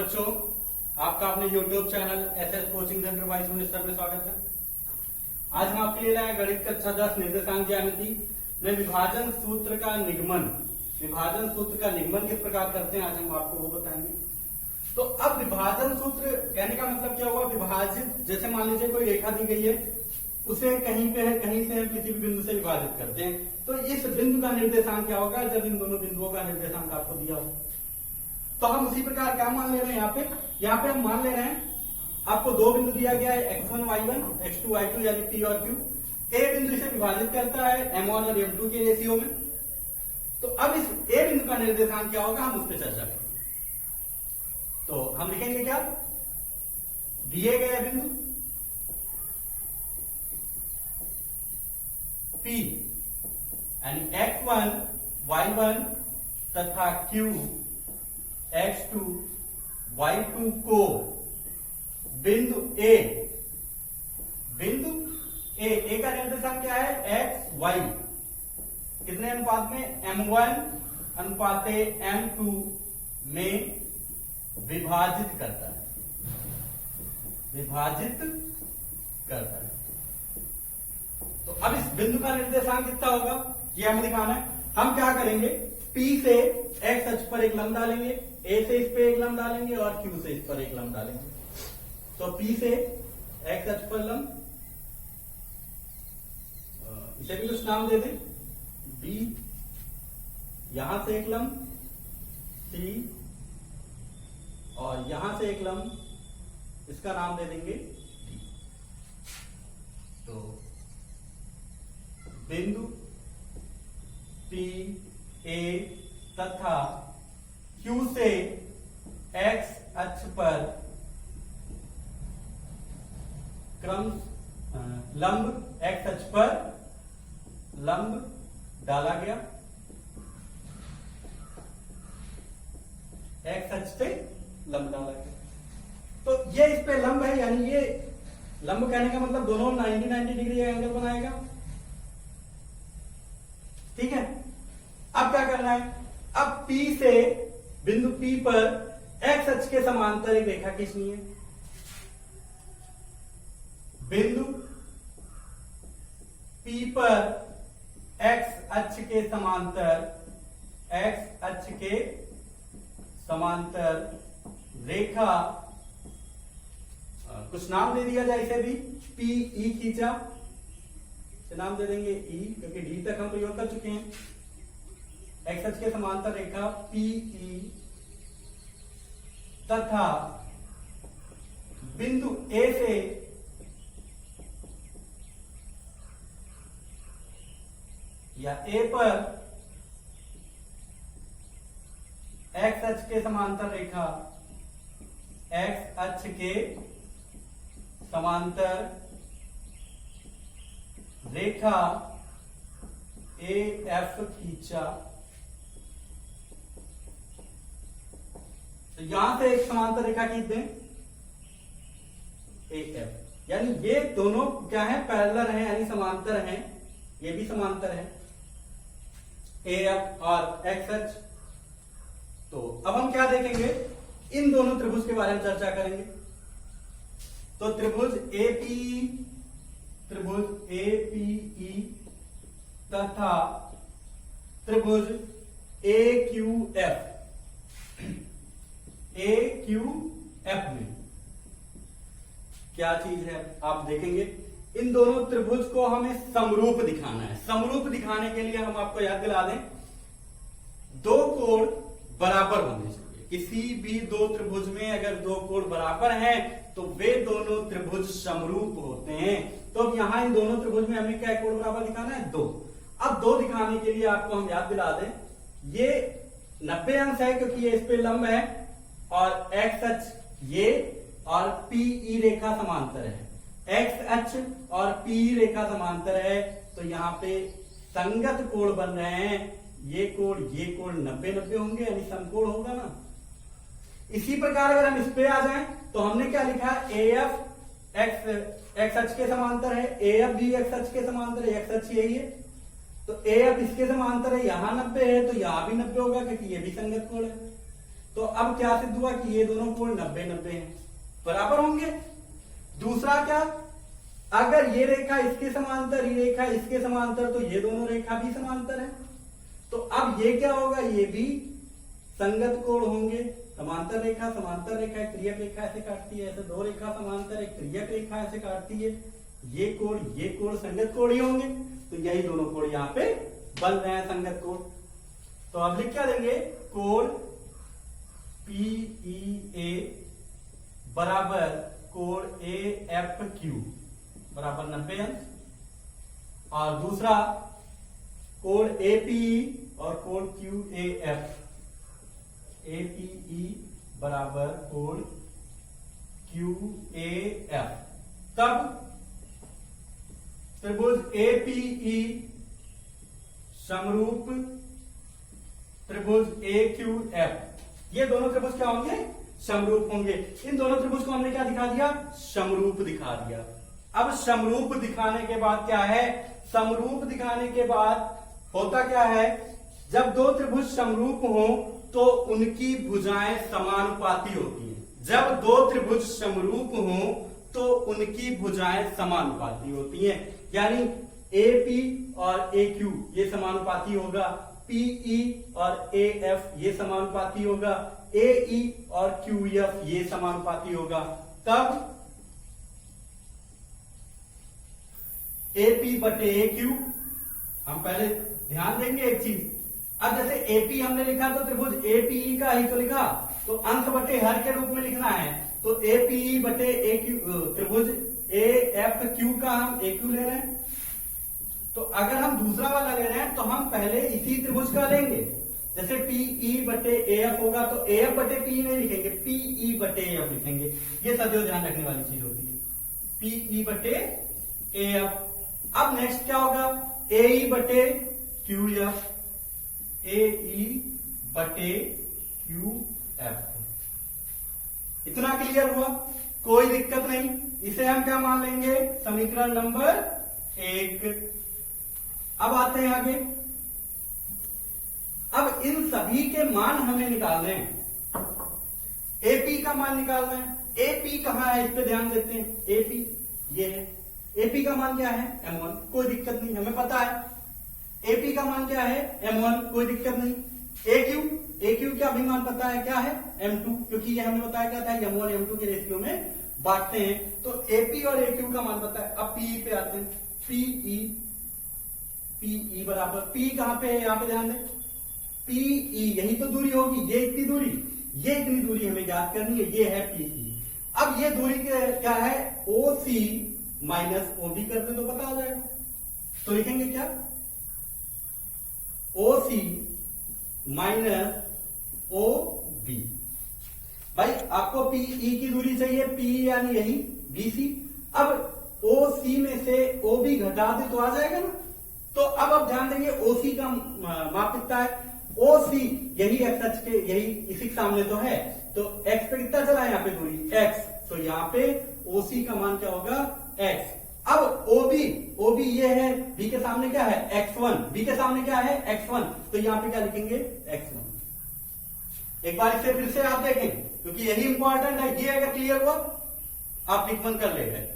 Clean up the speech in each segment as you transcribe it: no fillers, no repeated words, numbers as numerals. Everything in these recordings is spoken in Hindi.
बच्चों, आपका अपने YouTube channel SS coaching centre vice minister में स्वागत है। आज हम आपके लिए लाए गणित कक्षा 10 निर्देशांक ज्यामिति में विभाजन सूत्र का निगमन। विभाजन सूत्र का निगमन किस प्रकार करते हैं आज हम आपको वो बताएंगे। तो अब विभाजन सूत्र कहने का मतलब क्या हुआ, विभाजित जैसे मान लीजिए कोई रेखा दी गई है, उसे कहीं पे है, कहीं से हम किसी भी बिंदु से विभाजित करते हैं, तो इस बिंदु का निर्देशांक क्या होगा जब इन दोनों बिंदुओं का निर्देशांक आपको दिया हो। तो हम उसी प्रकार क्या मान ले रहे हैं यहाँ पे हम मान ले रहे हैं आपको दो बिंदु दिया गया है x1 y1 x2 y2 यानी p और q। ए बिंदु इसे विभाजित करता है m1 और m2 के रेशियो में। तो अब इस ए बिंदु का निर्देशांक क्या होगा हम उस पर चर्चा करेंगे। तो हम लिखेंगे क्या, दिए गए बिंदु p यानी x1 y1 तथा q x2 y2 को बिंदु ए का निर्देशांक क्या है x y, कितने अनुपात में m1 अनुपात m2 में विभाजित करता है। तो अब इस बिंदु का निर्देशांक कितना होगा ये हमें दिखाना है। हम क्या करेंगे, P से x अक्ष पर एक लंब डालेंगे, A से इस पे एक लंब डालेंगे और Q से इस पर एक लंब डालेंगे। तो P से x अक्ष पर लंब, इसे भी कुछ नाम दे दें, B, यहां से एक लंब C और यहां से एक लंब, इसका नाम दे देंगे D। तो बिंदु P A तथा Q से x अक्ष पर क्रम लंब, x अक्ष पर लंब डाला गया, x अक्ष पे लंब डाला गया। तो ये इस पे लंब है, यानी ये लंब कहने का मतलब दोनों 90 डिग्री एंगल बनाएगा। ठीक है, अब क्या करना है, अब P से बिंदु P पर x अक्ष के समांतर एक रेखा खींचनी है। बिंदु P पर x अक्ष के समांतर रेखा, कुछ नाम दे दिया जाए इसे भी, PE खींचा, नाम दे देंगे E क्योंकि D तक हम प्रयोग कर चुके हैं। x अक्ष के समांतर रेखा PE तथा बिंदु A से या A पर x अक्ष के समांतर रेखा, x अक्ष के समांतर रेखा AF खींचा। तो यहां से एक समांतर रेखा खींच दें AF, यानी ये दोनों क्या है, पैरेलल हैं यानी समांतर हैं, ये भी समांतर है AF और X अक्ष। तो अब हम क्या देखेंगे, इन दोनों त्रिभुज के बारे में चर्चा करेंगे। तो त्रिभुज APE तथा त्रिभुज AQF में क्या चीज है आप देखेंगे। इन दोनों त्रिभुज को हमें समरूप दिखाना है। समरूप दिखाने के लिए हम आपको याद दिला दें, दो कोण बराबर होने चाहिए। किसी भी दो त्रिभुज में अगर दो कोण बराबर हैं तो वे दोनों त्रिभुज समरूप होते हैं। तो अब यहां इन दोनों त्रिभुज में हमें क्या कोण बराबर दिखाना है, दो। अब दो दिखाने के लिए आपको हम याद दिला दें, ये 90 अंश है क्योंकि ये इस पे लंब है और x अक्ष ये और PE रेखा समांतर है, x अक्ष और PE रेखा समांतर है। तो यहाँ पे संगत कोण बन रहे हैं, ये कोण 90 होंगे यानी समकोण होगा ना। इसी प्रकार अगर हम इस पे आ जाएं तो हमने क्या लिखा, AF x अक्ष के समांतर है, AF भी x अक्ष के समांतर है, x अक्ष यही है। तो ए अब इसके समांतर है, यहां 90 है तो यहां भी 90 होगा क्योंकि ये भी संगत कोण है। तो अब क्या सिद्ध हुआ कि ये दोनों कोण 90-90 हैं, बराबर होंगे। दूसरा क्या, अगर ये रेखा इसके समांतर, ये रेखा इसके समांतर, तो ये दोनों रेखा भी समांतर है। तो अब ये क्या होगा, ये भी संगत कोण होंगे। समांतर रेखा एक त्रियक रेखा ऐसे काटती है, ऐसे दो रेखा समांतर एक त्रियक रेखा ऐसे काटती है, ये कोण संगत कोण ही होंगे। तो यही दोनों कोण यहाँ पे बन रहे हैं संगत कोण। तो अब लिख क्या देंगे, कोण PEA बराबर कोण AFQ बराबर 90 अंश, और दूसरा कोण APE और कोण QAF, APE बराबर कोण QAF। तब त्रिभुज APE समरूप त्रिभुज AQF, ये दोनों त्रिभुज क्या होंगे, समरूप होंगे। इन दोनों त्रिभुज को हमने क्या दिखा दिया, समरूप दिखा दिया। अब समरूप दिखाने के बाद क्या है, समरूप दिखाने के बाद होता क्या है, जब दो त्रिभुज समरूप हो तो उनकी भुजाएं समानुपाती होती हैं। जब दो त्रिभुज समरूप हो तो उनकी भुजाएं समानुपाती होती हैं, यानी AP और AQ ये समानुपाती होगा, PE और AF ये समानुपाती होगा, AE और QF ये समानुपाती होगा। तब AP बटे AQ, हम पहले ध्यान देंगे एक चीज। अब जैसे AP हमने लिखा तो त्रिभुज APE का ही तो लिखा, तो अंश बटे हर के रूप में लिखना है। तो APE बटे AQ, त्रिभुज AFQ का हम AQ ले रहे हैं। तो अगर हम दूसरा वाला ले रहे हैं तो हम पहले इसी त्रिभुज का लेंगे। जैसे PE बटे AF होगा तो AF बटे PE नहीं लिखेंगे, PE बटे AF लिखेंगे। ये सदैव ध्यान रखने वाली चीज होती है, PE बटे AF। अब नेक्स्ट क्या होगा, AE बटे QF, AE बटे QF। इतना क्लियर हुआ, कोई दिक्कत नहीं। इसे हम क्या मान लेंगे, समीकरण नंबर 1। अब आते हैं आगे। अब इन सभी के मान हमें निकालने हैं। AP का मान निकालना है। AP कहां है, इस पे ध्यान देते हैं। AP ये है, AP का मान क्या है, M1, कोई दिक्कत नहीं, हमें पता है। AP का मान क्या है, M1, कोई दिक्कत नहीं। AQ का भी मान पता है, क्या है, M2, क्योंकि ये हमने बताया क्या था, M1 M2 के रेशियो में बांटते हैं। तो AP और AQ का मान पता है। अब PE पे आते हैं। PE बराबर, P कहां पे है, यहां पे ध्यान दें, PE यही तो दूरी होगी, ये इतनी दूरी, ये इतनी दूरी हमें ज्ञात करनी है, ये है PE। अब ये दूरी क्या है, OC माइनस OB करते तो पता आ जाएगा। तो लिखेंगे क्या, OC माइनस OB। भाई आपको PE की दूरी चाहिए, PE यानी यही BC। अब OC में से OB घटा दे तो आ जाएगा ना। तो अब आप ध्यान देंगे, OC का माप कितना है, OC यही x अक्ष के, यही इसी के सामने तो है, तो x पे कितना चला है यहाँ पे दूरी, x। तो यहाँ पे OC का मान क्या होगा, x। अब OB ये है, B के सामने क्या है, x1, B के सामने क्या है, x1, तो यहाँ पे क्या लिखेंगे, x1। एक बार इसे फिर से आप देखें, क्योंकि यही इंपॉर्टेंट है। ये अगर क्लियर हुआ आप टिक कर ले गए।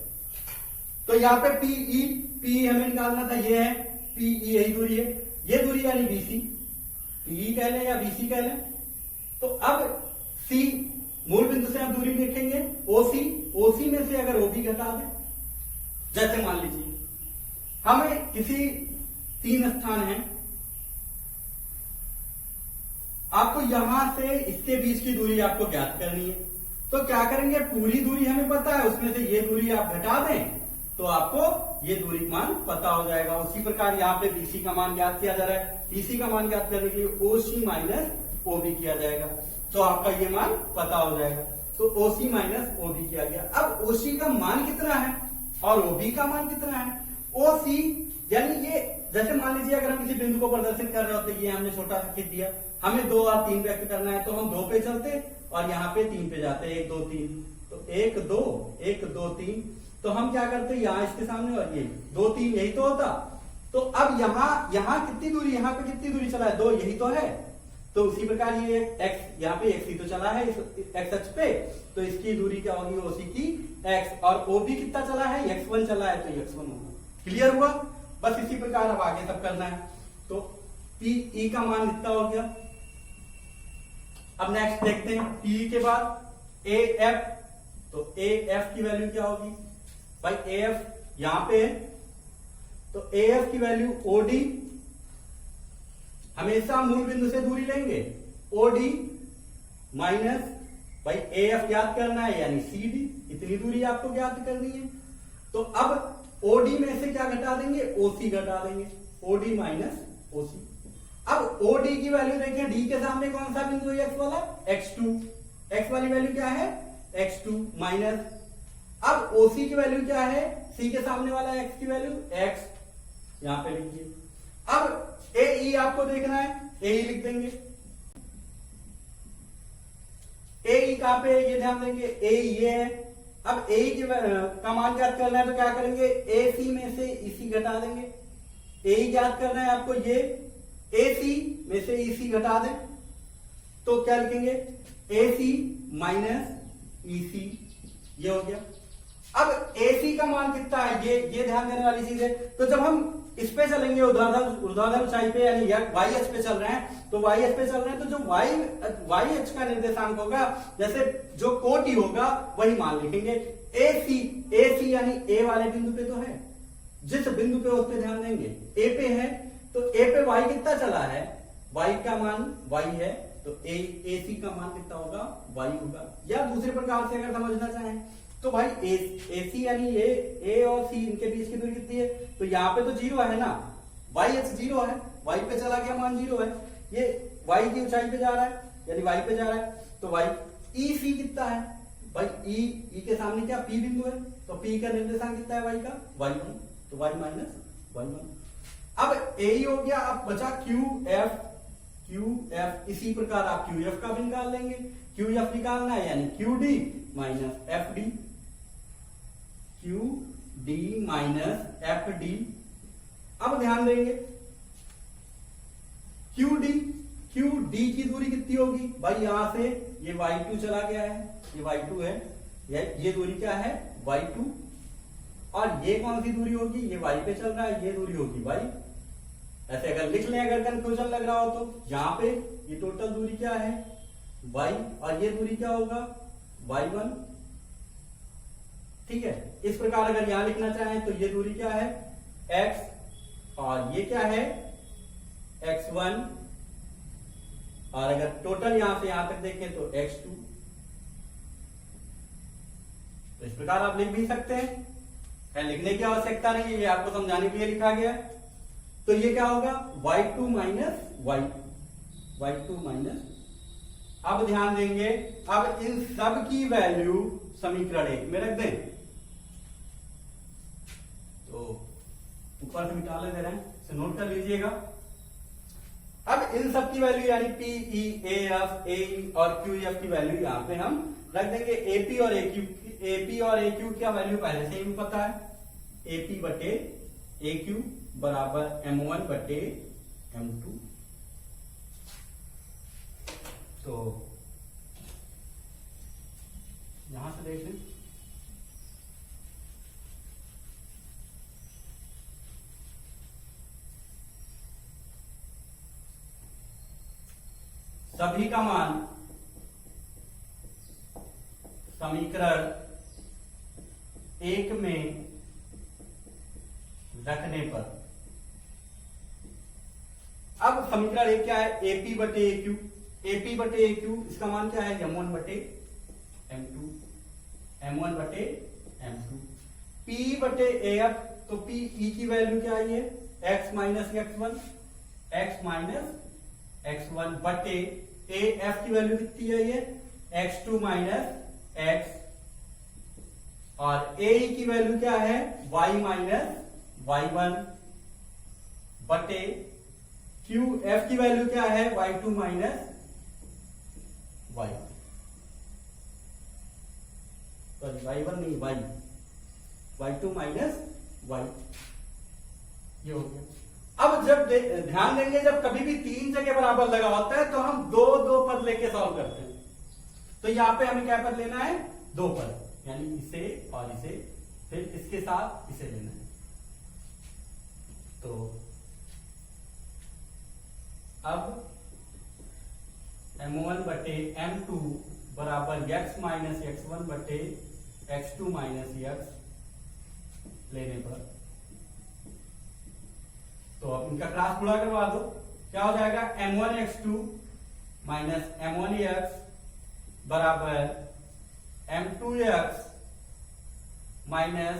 तो यहाँ पे PE हमें निकालना था, ये है PE, यही दूरी है, ये दूरी यानी BC, PE कह लें या BC कह लें। तो अब C मूल बिंदु से हम दूरी लिखेंगे, OC में से अगर OB घटा दें, जैसे मान लीजिए हमें किसी 3 स्थान है, आपको यहां से इसके बीच की दूरी आपको ज्ञात करनी है। तो क्या करेंगे, पूरी दूरी हमें पता है, उसमें से ये दूरी आप घटा दें तो आपको ये दूरी मान पता हो जाएगा। उसी प्रकार यहाँ पे BC का मान ज्ञात किया जा रहा है। BC का मान ज्ञात करने के लिए OC माइनस OB किया जाएगा, तो आपका ये मान पता हो जाएगा। तो OC माइनस OB किया गया। अब OC का मान कितना है और OB का मान कितना है। OC यानी ये, जैसे मान लीजिए अगर हम किसी बिंदु को प्रदर्शित कर रहे होते, ये हमने छोटा सा खींच दिया, हमें 2 और 3 व्यक्त करना है, तो हम 2 पे चलते और यहाँ पे 3 पे जाते, 1 2 3, तो 1 2 1 2 3। तो हम क्या करते, यहाँ इसके सामने और ये 2 3, यही तो होता। तो अब यहाँ कितनी दूरी, यहाँ पे कितनी दूरी चला है, 2, यही तो है। तो उसी प्रकार ये x यहाँ पे x ही तो चला है इस x अक्ष पे, तो इसकी दूरी क्या होगी OC की x, और OB कितना चला है x1 चला है, तो x1 होगा। क्लियर हुआ? बस इसी प्रकार अब आगे सब करना है। तो PE का मान कितना हो गया। अब नेक्स्ट देखते हैं PE के बाद AF, तो AF की वैल्यू क्या होगी भाई, AF यहां पे है, तो AF की वैल्यू OD, हमेशा मूल बिंदु से दूरी लेंगे, OD माइनस भाई AF ज्ञात करना है यानी CD, इतनी दूरी आपको ज्ञात करनी है। तो अब OD में से क्या घटा देंगे, OC घटा देंगे, OD माइनस OC। अब OD की वैल्यू देखें, D के सामने कौन सा बिंदु है x वाला, x2, x वाली वैल्यू क्या है x2 माइनस, अब OC की वैल्यू क्या है, C के सामने वाला x की वैल्यू x, यहां पे लिखिए। अब AE आपको देखना है, AE लिख देंगे। AE कहां पे, ये ध्यान देंगे, AE ये है। अब AE का मान ज्ञात करना है तो क्या करेंगे, AC में से EC घटा देंगे। AE ज्ञात करना है आपको, ये AC में से EC घटा दें, तो क्या लिखेंगे, AC माइनस EC, ये हो गया। अब AC का मान कितना है, ये ध्यान देने वाली चीज है। तो जब हम इस पे चलेंगे ऊर्ध्वाधर ऊंचाई पे, यानी y अक्ष पे चल रहे हैं, तो y अक्ष पे चल रहे हैं, तो जो y अक्ष का निर्देशांक होगा, जैसे जो कोटि होगा वही मान लिखेंगे। AC यानी A वाले बिंदु पे तो है, जिस बिंदु पे उस पे ध्यान देंगे, A पे है, तो A पे y कितना चला है, y का मान y है, तो AC का मान कितना होगा, y होगा। या दूसरे प्रकार से अगर समझना चाहें तो भाई AC यानी A और C इनके बीच की दूरी कितनी है, तो यहाँ पे तो 0 है ना, y अक्ष 0 है, y पे चला गया मान 0 है, ये y की ऊंचाई पे जा रहा है यानी y पे जा रहा है, तो y EC कितना है भाई, E के सामने क्या P बिंदु है, तो P का निर्देशांक कितना है y का, y1, तो y माइनस y1। अब AE हो गया, अब बचा QF, इसी प्रकार आप QF का भी निकाल लेंगे। QF निकालना है यानी QD minus FD, QD minus FD। अब ध्यान देंगे QD की दूरी कितनी होगी भाई, यहां से ये y2 चला गया है, ये y2 है, ये दूरी क्या है y2, और ये कौन सी दूरी होगी, ये y पे चल रहा है, ये दूरी होगी y। ऐसे अगर लिख लें, अगर कंफ्यूजन लग रहा हो तो यहाँ पे ये टोटल दूरी क्या है y, और ये दूरी क्या होगा y1, ठीक है। इस प्रकार अगर यहां लिखना चाहें तो ये दूरी क्या है x, और ये क्या है x1, और अगर टोटल यहां से यहां तक देखें तो x2। तो इस प्रकार आप लिख भी सकते हैं, लिखने की आवश्यकता नहीं है, ये आपको समझाने के लिए लिखा गया है। तो ये क्या होगा y2 माइनस y2 माइनस। अब ध्यान देंगे, अब इन सब की वैल्यू समीकरण 1 में रख दें, तो ऊपर से निकाले दे रहे हैं, इसे नोट कर लीजिएगा। अब इन सब की वैल्यू यानी PE, AF, AE और QF की वैल्यू यहां पे हम रख देंगे। AP और AQ क्या वैल्यू पहले से ही पता है, AP बटे AQ बराबर M1 बटे M2। तो यहां से देख लें, सभी का मान समीकरण 1 में रखने पर, अब समीकरण 1 क्या है, AP बटे AQ, इसका मान क्या है M1 बटे M2, P बटे AF, तो PE की वैल्यू क्या आई है x माइनस x1 बटे AF की वैल्यू कितनी है, ये x2 माइनस x, और AE की वैल्यू क्या है y माइनस y1 बटे QF की वैल्यू क्या है y2 minus y1, sorry y1 नहीं y2 माइनस y, ये हो गया। अब जब ध्यान देंगे, जब कभी भी 3 जगह बराबर लगा होता है तो हम दो दो पद लेके सॉल्व करते हैं। तो यहां पे हमें क्या पद लेना है, 2 पद, यानी इसे और इसे, फिर इसके साथ इसे लेना है। तो अब m1 बटे m2 बराबर x माइनस x1 बटे x2 माइनस x लेने पर, तो अब इनका क्रॉस गुणा करवा दो, क्या हो जाएगा, m1x2 माइनस m1x बराबर m2x माइनस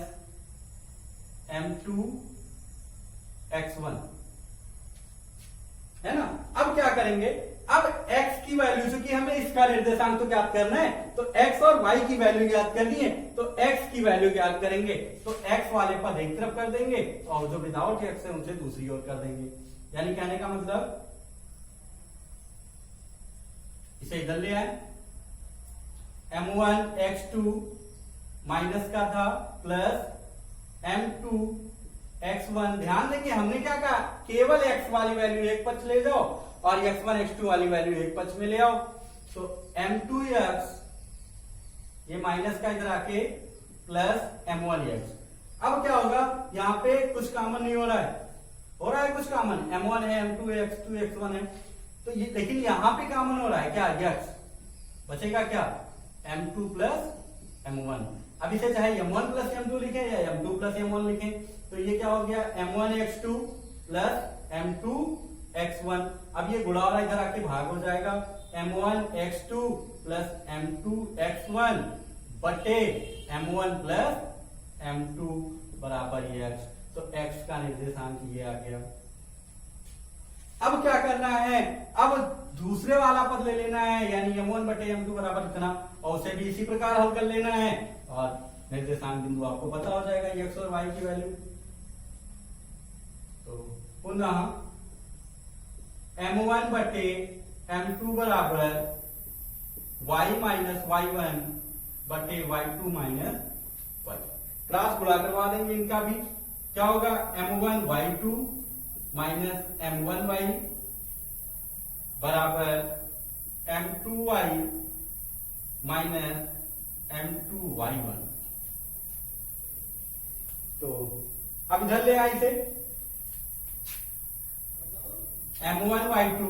m2x1, है ना। अब क्या करेंगे, अब x की वैल्यू, चूंकि हमें इसका निर्देशांक तो ज्ञात करना है, तो x और y की वैल्यू ज्ञात करनी है, तो x की वैल्यू ज्ञात करेंगे, तो x वाले पद एक तरफ कर देंगे और जो विदाउट x है उसे दूसरी ओर कर देंगे। यानी कहने का मतलब, इसे इधर ले आए, m1x2 माइनस का था प्लस m2x1, ध्यान देंगे हमने क्या कहा, केवल x वाली वैल्यू एक पक्ष ले जाओ और x1 x2 वाली वैल्यू एक पक्ष में ले आओ। तो m2x ये माइनस का इधर आके प्लस m1x। अब क्या होगा, यहां पे कुछ कॉमन नहीं हो रहा है, हो रहा है कुछ कॉमन, m1 है, m2 है, x2 x1 है, तो ये लेकिन यहां पे कॉमन हो रहा है क्या, x बचेगा क्या, m2 प्लस m1। अब इसे चाहे m1 प्लस m2 लिखें या m2 प्लस m1 लिखें, तो ये क्या हो गया, m1x2 प्लस m2x1। अब ये गुणा वाला इधर आके भाग हो जाएगा, m1x2 प्लस m2x1 बटे m1 प्लस m2 बराबर x। तो x का निर्देशांक ये आ गया। अब क्या करना है, अब दूसरे वाला पद ले लेना है, यानी m1 बटे m2 बराबर इतना, और उसे भी इसी प्रकार हल कर लेना है और निर्देशांक बिंदु आपको पता हो जाएगा x और y की वैल्यू। तो पुनः m1 बटे m2 बराबर y माइनस y1 बटे y2 माइनस y, क्रॉस गुणा करवा देंगे इनका भी, क्या होगा, m1 y2 minus m1 y बराबर m2 y minus m2 y1। तो अब इधर ले आए इसे, m1 y2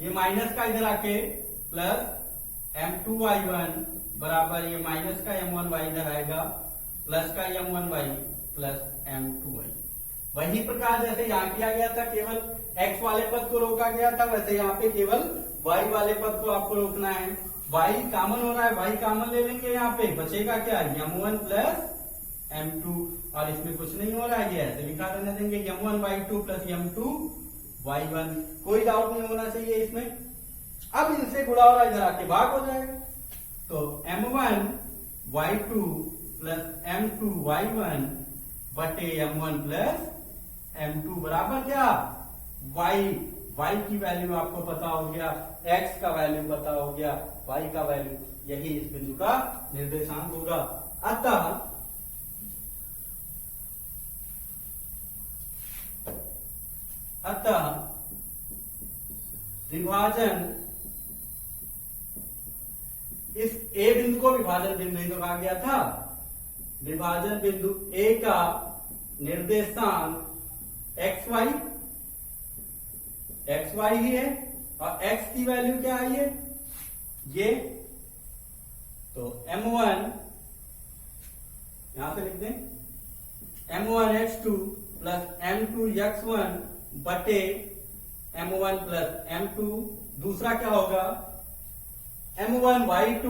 ये माइनस का इधर आके प्लस m2 y1 बराबर ये माइनस का m1 y इधर आएगा प्लस का m1 y plus m2 y। वही प्रकार जैसे यहाँ किया गया था, केवल x वाले पद को रोका गया था, वैसे यहाँ पे केवल y वाले पद को आपको रोकना है। y कॉमन हो रहा है, y कॉमन ले लेंगे, यहाँ पे बचेगा क्या, m1 प्लस m2, और इसमें कुछ नहीं हो रहा है, ये ऐसे लिखा रहने देंगे, m1 y2 plus m2 y1, कोई डाउट नहीं होना चाहिए इसमें। अब इनसे गुणा हो रहा है, इधर आके भाग हो जाएगा, तो m1 y2 plus m2 y1 बटे m1 प्लस m2 बराबर क्या, y की वैल्यू आपको पता हो गया, x का वैल्यू पता हो गया, y का वैल्यू, यही इस बिंदु का निर्देशांक होगा। अतः विभाजन, इस a बिंदु को विभाजन बिंदु ही तो कहा गया था, विभाजन बिंदु A का निर्देशांक xy ही है, और x की वैल्यू क्या है, ये तो m1 यहां से लिख दें, m1x2 प्लस m2x1 बटे m1 प्लस m2, दूसरा क्या होगा, m1y2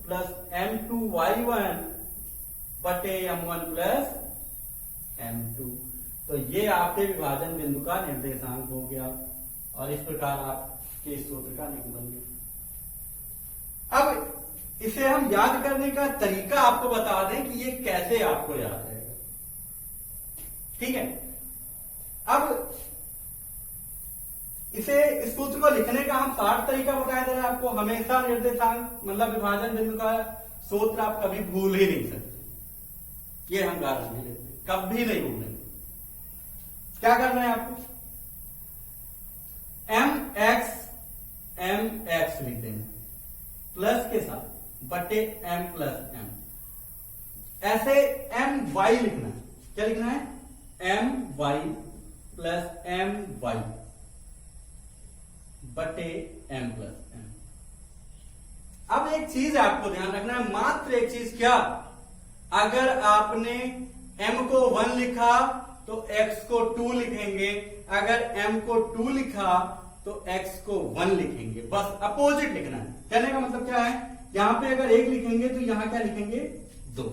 प्लस m2y1 बटे m1 प्लस m2। तो ये आपके विभाजन बिंदु का निर्देशांक हो गया, और इस प्रकार आपके इस सूत्र का निगमन गया। अब इसे हम याद करने का तरीका आपको बता दें कि ये कैसे आपको याद रहेगा, ठीक है। अब इस सूत्र को लिखने का हम 60 तरीका बताया दे रहे हैं आपको। हमेशा निर्देशांक मतलब विभाजन बिंदु का सूत्र आप कभी भूल ही नहीं सकते, ये हम गारंटी लेते, कभी नहीं भूलेंगे। क्या करना है आपको, एम एक्स लिख देना प्लस के साथ बटे एम प्लस एम। ऐसे एम वाई लिखना है, क्या लिखना है, M Y plus M Y बटे एम प्लस एम। अब एक चीज आपको ध्यान रखना है, मात्र एक चीज, क्या, अगर आपने m को 1 लिखा तो x को 2 लिखेंगे, अगर m को 2 लिखा तो x को 1 लिखेंगे, बस अपोजिट लिखना है। कहने का मतलब क्या है, यहां पे अगर 1 लिखेंगे तो यहां क्या लिखेंगे, 2।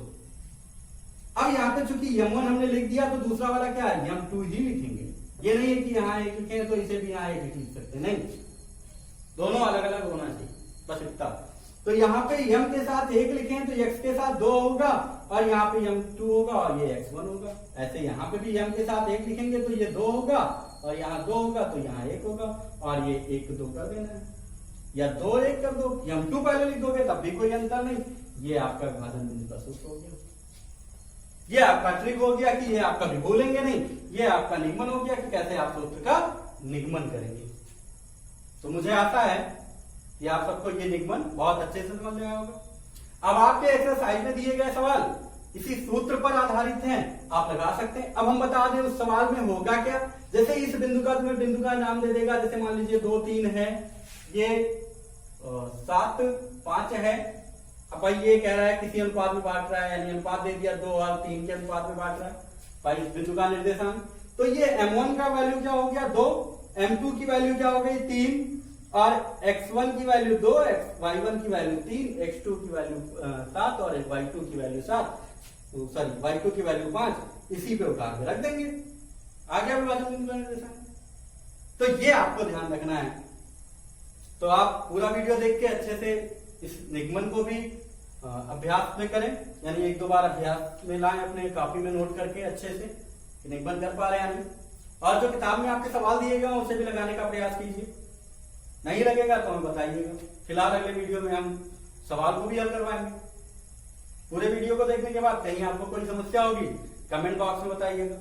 अब यहां पे चूंकि m1 हमने लिख दिया तो दूसरा वाला क्या है, m2 ही लिखेंगे। ये नहीं है कि यहां 1 लिखे तो इसे भी यहां 1 लिख सकते, नहीं, दोनों अलग अलग होना चाहिए, बस इतना। तो यहाँ पे m के साथ 1 लिखें तो x के साथ 2 होगा, और यहाँ पे m2 होगा और ये x1 होगा। ऐसे यहाँ पे भी m के साथ 1 लिखेंगे तो ये 2 होगा, और यहाँ 2 होगा तो यहाँ 1 होगा, और ये 1 2 कर देना है, या 2 1 कर दो, m2 पहले लिख दोगे तब भी कोई अंतर नहीं। ये आपका विभाजन बिंदु का सूत्र हो गया, ये आपका ट्रिक हो गया कि ये आप कभी भूलेंगे नहीं, ये आपका निगमन हो गया कि कैसे आप सूत्र का निगमन करेंगे। तो मुझे आता है कि आप सबको ये निगमन बहुत अच्छे से समझ में आया होगा। अब आपके एक्सरसाइज में दिए गए सवाल इसी सूत्र पर आधारित हैं, आप लगा सकते हैं। अब हम बता दें उस सवाल में होगा क्या, जैसे इस बिंदु का तुम्हें बिंदु का नाम दे देगा, जैसे मान लीजिए 2 3 है, ये 7 5 है। अब भाई ये कह रहा है किसी अनुपात में बांट रहा है, यानी अनुपात दे दिया 2 और 3 के अनुपात में बांट रहा है भाई इस बिंदु का निर्देशांक। तो ये m1 का वैल्यू क्या हो गया, 2, m2 की वैल्यू क्या हो गई, 3, और x1 की वैल्यू 2, y1 की वैल्यू 3, x2 की वैल्यू 7 और y2 की वैल्यू 7, सॉरी y2 की वैल्यू 5। इसी पे उतार के रख देंगे, आ गया विभाजन बिंदु का निर्देशांक। तो ये आपको ध्यान रखना है। तो आप पूरा वीडियो देख के अच्छे से इस निगमन को भी अभ्यास में करें, यानी 1-2 बार अभ्यास में लाएं, अपने कॉपी में नोट करके अच्छे से निगमन कर पा रहे हैं। और जो किताब में आपके सवाल दिए गए उसे भी लगाने का प्रयास कीजिए, नहीं लगेगा तो हमें बताइएगा। फिलहाल अगले वीडियो में हम सवाल को भी हल करवाएंगे। पूरे वीडियो को देखने के बाद कहीं आपको कोई समस्या होगी कमेंट बॉक्स में बताइएगा।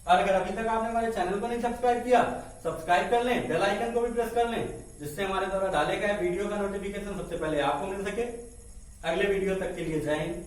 और अगर अभी तक आपने हमारे चैनल को नहीं सब्सक्राइब किया, सब्सक्राइब कर लें, बेल आइकन को भी प्रेस कर लें, जिससे हमारे द्वारा डाले गए वीडियो का नोटिफिकेशन सबसे पहले आपको मिल सके। अगले वीडियो तक के लिए जय हिंद।